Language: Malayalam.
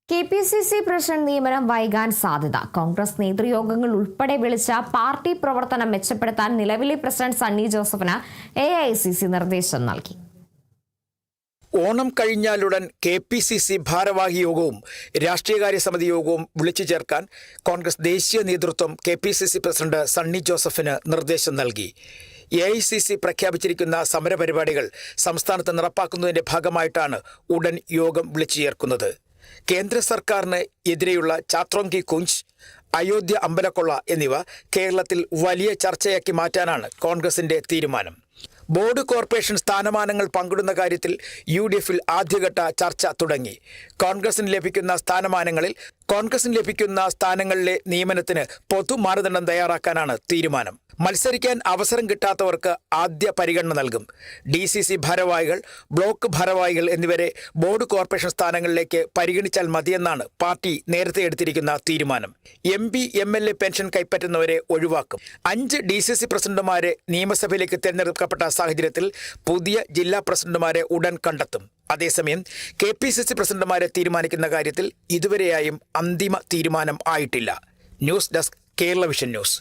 കെ.പി.സി.സി പ്രസിഡന്റ് നിയമനം വൈകാൻ സാധ്യത. കോൺഗ്രസ് നേതൃയോഗങ്ങൾ ഉൾപ്പെടെ വിളിച്ച പാർട്ടി പ്രവർത്തനം മെച്ചപ്പെടുത്താൻ നിലവിലെ പ്രസിഡന്റ് സണ്ണി ജോസഫിന് എ.ഐ.സി.സി നിർദ്ദേശം നൽകി. ഓണം കഴിഞ്ഞാലുടൻ കെ.പി.സി.സി ഭാരവാഹി യോഗവും രാഷ്ട്രീയകാര്യ സമിതി യോഗവും വിളിച്ചു ചേർക്കാൻ കോൺഗ്രസ് ദേശീയ നേതൃത്വം കെ.പി.സി.സി പ്രസിഡന്റ് സണ്ണി ജോസഫിന് നിർദ്ദേശം നൽകി. എ.ഐ.സി.സി പ്രഖ്യാപിച്ചിരിക്കുന്ന സമരപരിപാടികൾ സംസ്ഥാനത്ത് നടപ്പാക്കുന്നതിന്റെ ഭാഗമായിട്ടാണ് ഉടൻ യോഗം വിളിച്ചു ചേർക്കുന്നത്. കേന്ദ്ര സർക്കാരിന് എതിരെയുള്ള ചാത്രോങ്കി കുഞ്ച്, അയോധ്യ അമ്പലക്കൊള്ള എന്നിവ കേരളത്തിൽ വലിയ ചർച്ചയാക്കി മാറ്റാനാണ് കോൺഗ്രസിന്റെ തീരുമാനം. ബോർഡ് കോർപ്പറേഷൻ സ്ഥാനമാനങ്ങൾ പങ്കിടുന്ന കാര്യത്തിൽ യു.ഡി.എഫിൽ ആദ്യഘട്ട ചർച്ച തുടങ്ങി. കോൺഗ്രസിന് ലഭിക്കുന്ന സ്ഥാനങ്ങളിലെ നിയമനത്തിന് പൊതുമാനദണ്ഡം തയ്യാറാക്കാനാണ് തീരുമാനം. മത്സരിക്കാൻ അവസരം കിട്ടാത്തവർക്ക് ആദ്യ പരിഗണന നൽകും. ഡി.സി.സി ഭാരവാഹികൾ, ബ്ലോക്ക് ഭാരവാഹികൾ എന്നിവരെ ബോർഡ് കോർപ്പറേഷൻ സ്ഥാനങ്ങളിലേക്ക് പരിഗണിച്ചാൽ മതിയെന്നാണ് പാർട്ടി നേരത്തെ എടുത്തിരിക്കുന്ന തീരുമാനം. എം.പി, എം.എൽ.എ പെൻഷൻ കൈപ്പറ്റുന്നവരെ ഒഴിവാക്കും. 5 ഡി.സി.സി പ്രസിഡന്റുമാരെ നിയമസഭയിലേക്ക് തിരഞ്ഞെടുക്കപ്പെട്ട സാഹചര്യത്തിൽ പുതിയ ജില്ലാ പ്രസിഡന്റുമാരെ ഉടൻ കണ്ടെത്തും. അതേസമയം കെ.പി.സി.സി പ്രസിഡന്റുമാരെ തീരുമാനിക്കുന്ന കാര്യത്തിൽ ഇതുവരെയായും അന്തിമ തീരുമാനം ആയിട്ടില്ല. News desk, Kerala vision news.